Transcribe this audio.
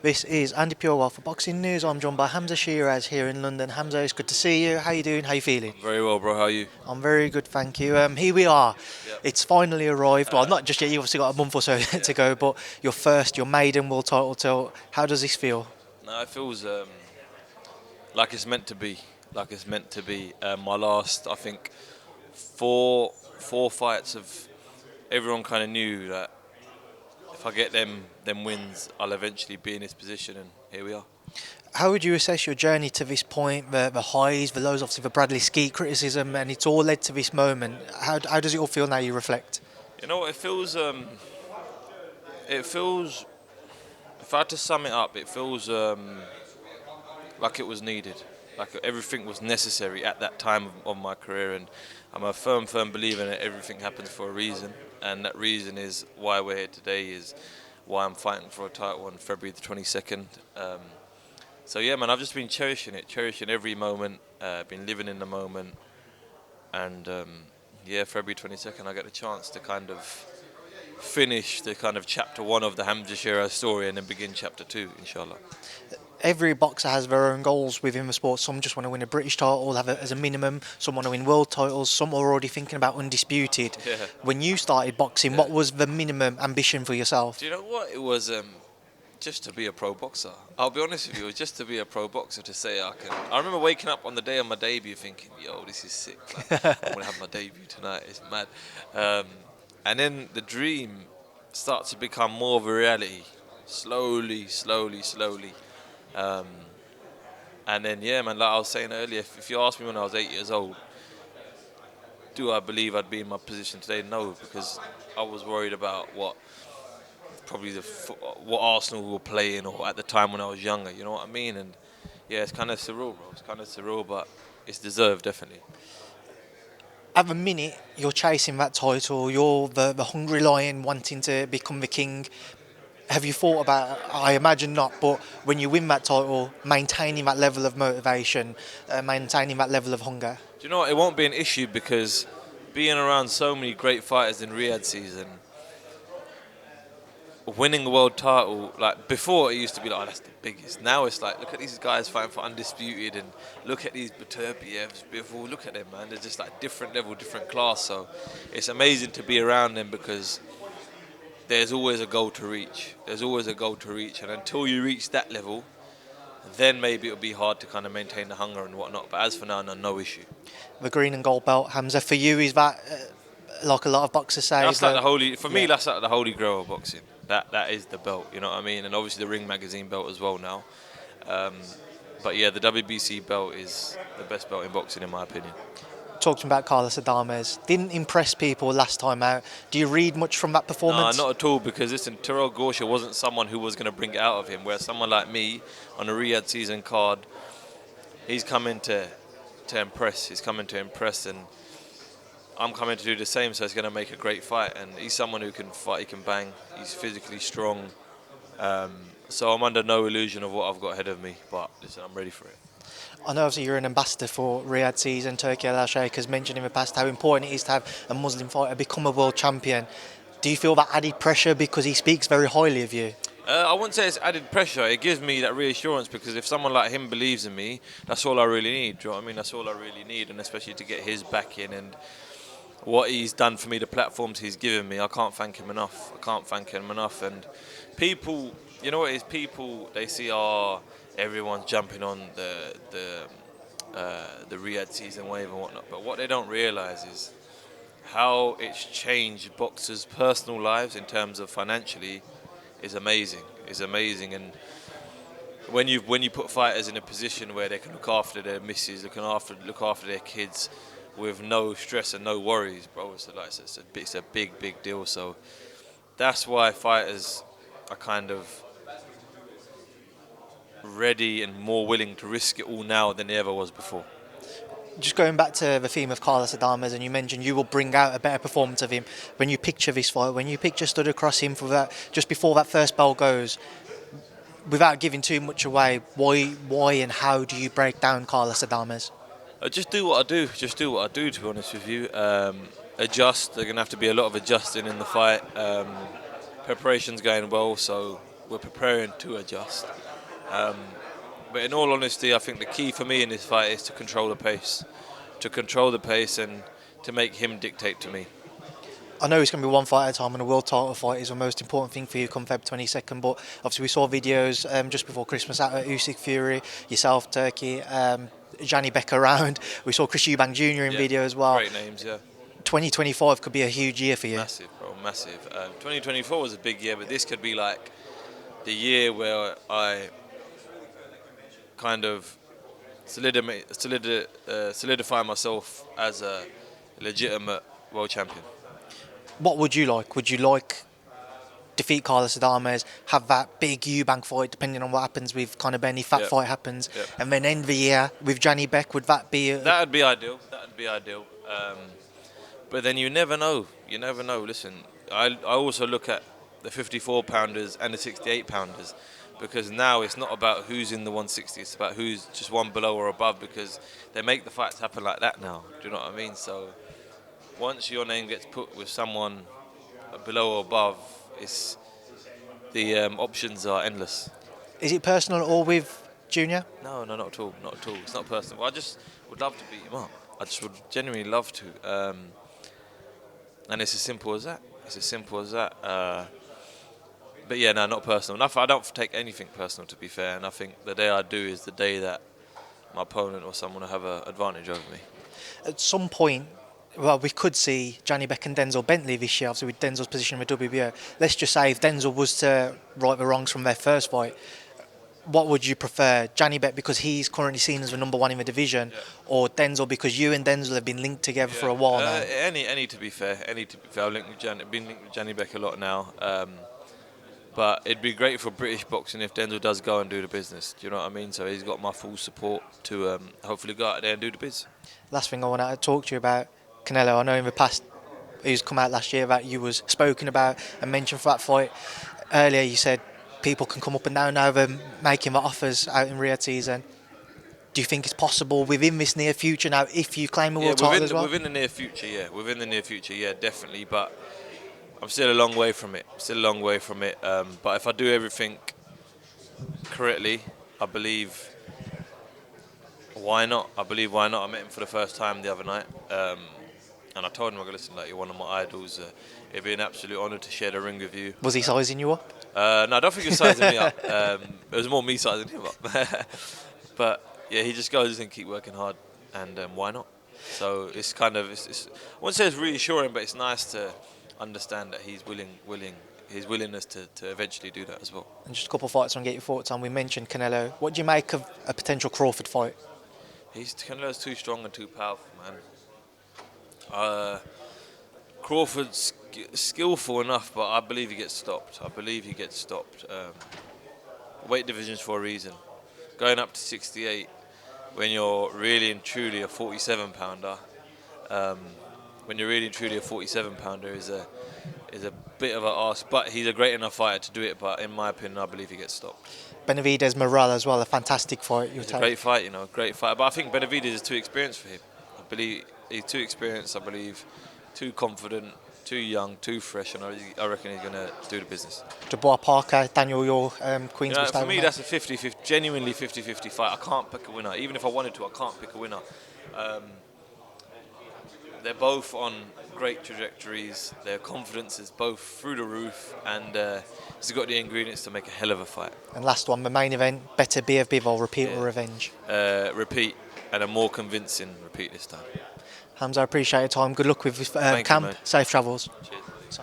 This is Andi Purewal for Boxing News. I'm joined by Hamzah Sheeraz here in London. Hamzah, it's good to see you. How you doing? How you feeling? Very well, bro. How are you? I'm very good, thank you. Here we are. Yep. It's finally arrived. Well, not just yet. You've obviously got a month or so to go, but your maiden world title. How does this feel? No, it feels like it's meant to be. My last, I think, four fights of everyone kind of knew that if I get them wins, I'll eventually be in this position, and here we are. How would you assess your journey to this point? The highs, the lows, obviously the Bradley Skeet criticism, and it's all led to this moment. How does it all feel now you reflect? You know what, it feels, if I had to sum it up, it feels like it was needed. Like everything was necessary at that time of my career, and I'm a firm believer that everything happens for a reason, and that reason is why we're here today, is why I'm fighting for a title on February the 22nd. So yeah, man, I've just been cherishing every moment, been living in the moment, and February 22nd I get the chance to kind of finish the kind of chapter 1 of the Hamzah Sheeraz story and then begin chapter 2, inshallah. Every boxer has their own goals within the sport. Some just want to win a British title, have it as a minimum. Some want to win world titles. Some are already thinking about undisputed. Yeah. When you started boxing, what was the minimum ambition for yourself? Do you know what? It was just to be a pro boxer. I'll be honest with you, it was just to be a pro boxer, to say I can. I remember waking up on the day of my debut thinking, yo, this is sick. Like, I'm going to have my debut tonight. It's mad. And then the dream starts to become more of a reality. Slowly. And then, yeah, man, like I was saying earlier, if you asked me when I was 8 years old, do I believe I'd be in my position today? No, because I was worried about what Arsenal were playing, or at the time when I was younger, you know what I mean? And yeah, it's kind of surreal, bro. It's kind of surreal, but it's deserved, definitely. At the minute, you're chasing that title. You're the hungry lion wanting to become the king. Have you thought about, I imagine not, but when you win that title, maintaining that level of motivation, maintaining that level of hunger? Do you know what? It won't be an issue, because being around so many great fighters in Riyadh season, winning a world title, like before it used to be like, oh, that's the biggest. Now it's like, look at these guys fighting for undisputed, and look at these Beterbievs, Bivol, look at them, man. They're just like different level, different class. So it's amazing to be around them, because there's always a goal to reach. And until you reach that level, then maybe it'll be hard to kind of maintain the hunger and whatnot. But as for now, no issue. The green and gold belt, Hamzah, for you, is that, like a lot of boxers say? That's like the holy, for me, that's like the holy grail of boxing. That is the belt, you know what I mean? And obviously the Ring Magazine belt as well now. But yeah, the WBC belt is the best belt in boxing, in my opinion. Talking about Carlos Adames, didn't impress people last time out. Do you read much from that performance? No, not at all, because listen, Terrell Gorsha wasn't someone who was going to bring it out of him, whereas someone like me on a Riyadh season card, he's coming to impress. And I'm coming to do the same, so it's going to make a great fight. And he's someone who can fight, he can bang, he's physically strong. So I'm under no illusion of what I've got ahead of me, but listen, I'm ready for it. I know obviously you're an ambassador for Riyadh season. Turki Al-Sheikh has mentioned in the past how important it is to have a Muslim fighter become a world champion. Do you feel that added pressure because he speaks very highly of you? I wouldn't say it's added pressure. It gives me that reassurance, because if someone like him believes in me, that's all I really need. Do you know what I mean? That's all I really need, and especially to get his backing and what he's done for me, the platforms he's given me, I can't thank him enough. And people, you know what it is? People, they see, everyone's jumping on the Riyadh season wave and whatnot, but what they don't realise is how it's changed boxers' personal lives in terms of financially is amazing. And when you put fighters in a position where they can look after their missus, look after their kids with no stress and no worries, bro, it's a big deal. So that's why fighters are kind of ready and more willing to risk it all now than they ever was before. Just going back to the theme of Carlos Adames, and you mentioned you will bring out a better performance of him when you picture this fight, when you picture stood across him for that, just before that first bell goes, without giving too much away, why and how do you break down Carlos Adames? Just do what I do, to be honest with you. Adjust, there's going to have to be a lot of adjusting in the fight. Preparation's going well, so we're preparing to adjust. But in all honesty, I think the key for me in this fight is to control the pace. And to make him dictate to me. I know it's going to be one fight at a time, and a world title fight is the most important thing for you come Feb 22nd. But obviously, we saw videos just before Christmas out at Usyk Fury, yourself, Turkey, Janibek around. We saw Chris Eubank Jr. in video as well. Great names, yeah. 2025 could be a huge year for you. Massive, bro, massive. 2024 was a big year, but this could be like the year where I kind of solidify myself as a legitimate world champion. What would you like? Would you like defeat Carlos Adames, have that big Eubank fight, depending on what happens with Conor Benny, fight happens, and then end the year with Janibek? Would that be? That'd be ideal. But then you never know. Listen, I also look at the 54-pounders and the 68-pounders. Because now it's not about who's in the 160, it's about who's just one below or above, because they make the fights happen like that now. Do you know what I mean? So once your name gets put with someone below or above, it's the options are endless. Is it personal at all with Junior? No, not at all. It's not personal. I just would love to beat him up. I just would genuinely love to. And it's as simple as that. But yeah, no, not personal. I don't take anything personal, to be fair. And I think the day I do is the day that my opponent or someone will have an advantage over me. At some point, well, we could see Janibek and Denzel-Bentley this year, obviously with Denzel's position with WBO. Let's just say if Denzel was to right the wrongs from their first fight, what would you prefer? Janibek because he's currently seen as the number one in the division, or Denzel because you and Denzel have been linked together for a while now? Any to be fair. I've been linked with Janibek a lot now. But it'd be great for British boxing if Denzel does go and do the business. Do you know what I mean? So he's got my full support to hopefully go out there and do the biz. Last thing I want to talk to you about, Canelo. I know in the past, he's come out last year that you was spoken about and mentioned for that fight. Earlier you said people can come up and down now, they're making the offers out in Riyadh season. Do you think it's possible within this near future now, if you claim a world title as well? Within the near future, yeah, definitely. But I'm still a long way from it. But if I do everything correctly, I believe. Why not? I met him for the first time the other night, and I told him, I go, listen, like, you're one of my idols. It'd be an absolute honour to share the ring with you. Was he sizing you up? No, I don't think he was sizing me up. It was more me sizing him up. But yeah, he just goes and keep working hard, and why not? So it's kind of, I wouldn't say it's reassuring, but it's nice to understand that he's his willingness to eventually do that as well. And just a couple of fights on, get your thoughts on. We mentioned Canelo. What do you make of a potential Crawford fight? Canelo's too strong and too powerful, man. Crawford's skillful enough, but I believe he gets stopped. Weight divisions for a reason. Going up to 68 when you're really and truly a 47-pounder. Is a bit of an ask, but he's a great enough fighter to do it. But in my opinion, I believe he gets stopped. Benavidez, Morrell as well, a fantastic fight. It's a great fight, great fight. But I think Benavidez is too experienced for him. I believe he's too experienced. I believe too confident, too young, too fresh, and I reckon he's going to do the business. Dubois, Parker, Daniel, your Queens. For me, that's a 50-50, genuinely 50-50 fight. I can't pick a winner. Even if I wanted to, I can't pick a winner. They're both on great trajectories. Their confidence is both through the roof, and he's got the ingredients to make a hell of a fight. And last one, the main event, Beterbiev, Bivol, repeat or revenge? Repeat, and a more convincing repeat this time. Hamzah, I appreciate your time. Good luck with camp. Safe travels. Cheers.